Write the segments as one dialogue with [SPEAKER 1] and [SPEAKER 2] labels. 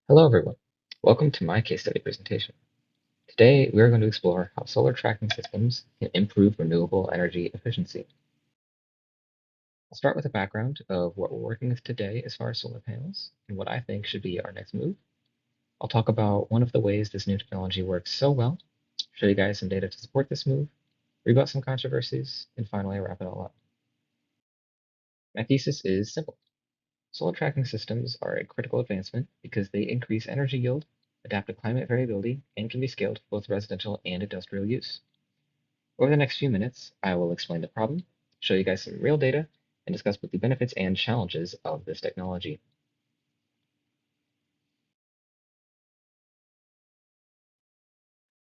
[SPEAKER 1] Hello everyone. Welcome to my case study presentation. Today we are going to explore how solar tracking systems can improve renewable energy efficiency. I'll start with a background of what we're working with today as far as solar panels and what I think should be our next move. I'll talk about one of the ways this new technology works so well, show you guys some data to support this move, rebut some controversies, and finally wrap it all up. My thesis is simple. Solar tracking systems are a critical advancement because they increase energy yield, adapt to climate variability, and can be scaled for both residential and industrial use. Over the next few minutes, I will explain the problem, show you guys some real data, and discuss both the benefits and challenges of this technology.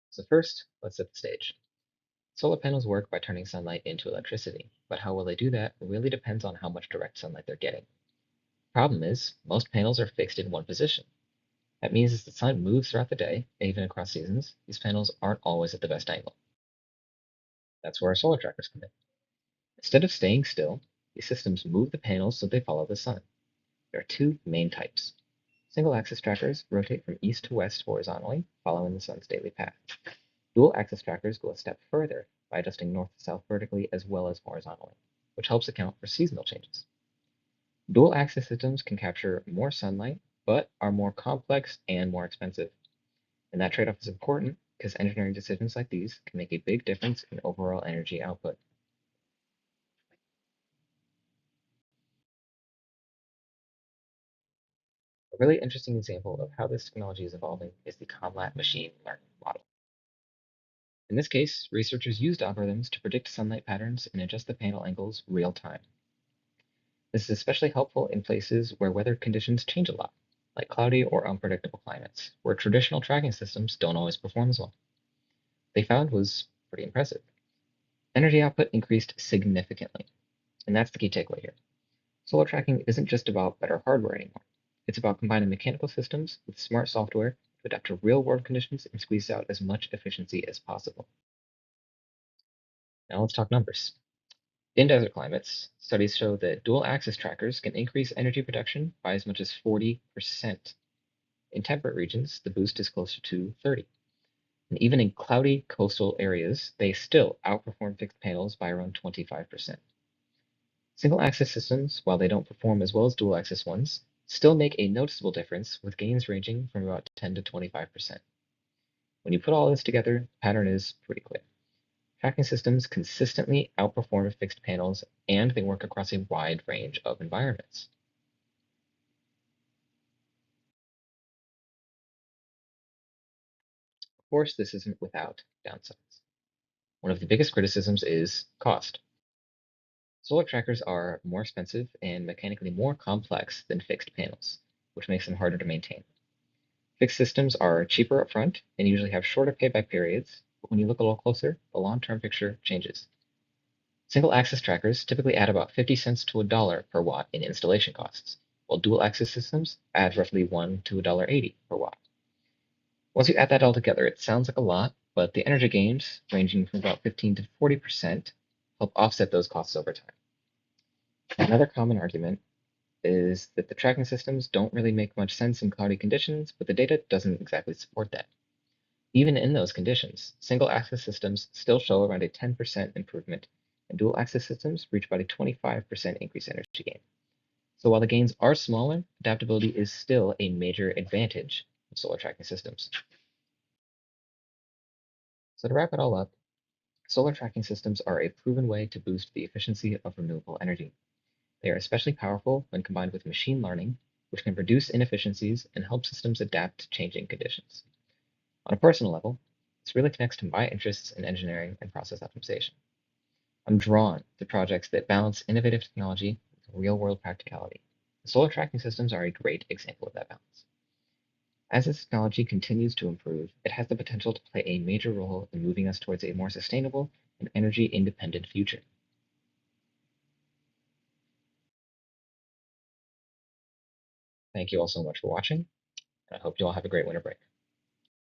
[SPEAKER 1] So first, let's set the stage. Solar panels work by turning sunlight into electricity, but how well they do that really depends on how much direct sunlight they're getting. Problem is, most panels are fixed in one position. That means as the sun moves throughout the day, even across seasons, these panels aren't always at the best angle. That's where our solar trackers come in. Instead of staying still, these systems move the panels so they follow the sun. There are two main types. Single-axis trackers rotate from east to west horizontally, following the sun's daily path. Dual-axis trackers go a step further by adjusting north to south vertically as well as horizontally, which helps account for seasonal changes. Dual-axis systems can capture more sunlight, but are more complex and more expensive. And that trade-off is important because engineering decisions like these can make a big difference in overall energy output. A really interesting example of how this technology is evolving is the COMLAT machine learning model. In this case, researchers used algorithms to predict sunlight patterns and adjust the panel angles real time. This is especially helpful in places where weather conditions change a lot, like cloudy or unpredictable climates, where traditional tracking systems don't always perform as well. What they found was pretty impressive. Energy output increased significantly, and that's the key takeaway here. Solar tracking isn't just about better hardware anymore. It's about combining mechanical systems with smart software to adapt to real world conditions and squeeze out as much efficiency as possible. Now let's talk numbers. In desert climates, studies show that dual-axis trackers can increase energy production by as much as 40%. In temperate regions, the boost is closer to 30. And even in cloudy coastal areas, they still outperform fixed panels by around 25%. Single-axis systems, while they don't perform as well as dual-axis ones, still make a noticeable difference with gains ranging from about 10 to 25%. When you put all this together, the pattern is pretty clear. Tracking systems consistently outperform fixed panels, and they work across a wide range of environments. Of course, this isn't without downsides. One of the biggest criticisms is cost. Solar trackers are more expensive and mechanically more complex than fixed panels, which makes them harder to maintain. Fixed systems are cheaper upfront and usually have shorter payback periods, but when you look a little closer, the long-term picture changes. Single-axis trackers typically add about 50 cents to a dollar per watt in installation costs, while dual-axis systems add roughly 1 to $1.80 per watt. Once you add that all together, it sounds like a lot, but the energy gains, ranging from about 15 to 40%, help offset those costs over time. Another common argument is that the tracking systems don't really make much sense in cloudy conditions, but the data doesn't exactly support that. Even in those conditions, single-axis systems still show around a 10% improvement, and dual-axis systems reach about a 25% increase in energy gain. So while the gains are smaller, adaptability is still a major advantage of solar tracking systems. So to wrap it all up, solar tracking systems are a proven way to boost the efficiency of renewable energy. They are especially powerful when combined with machine learning, which can reduce inefficiencies and help systems adapt to changing conditions. On a personal level, this really connects to my interests in engineering and process optimization. I'm drawn to projects that balance innovative technology with real-world practicality. Solar tracking systems are a great example of that balance. As this technology continues to improve, it has the potential to play a major role in moving us towards a more sustainable and energy-independent future. Thank you all so much for watching, and I hope you all have a great winter break.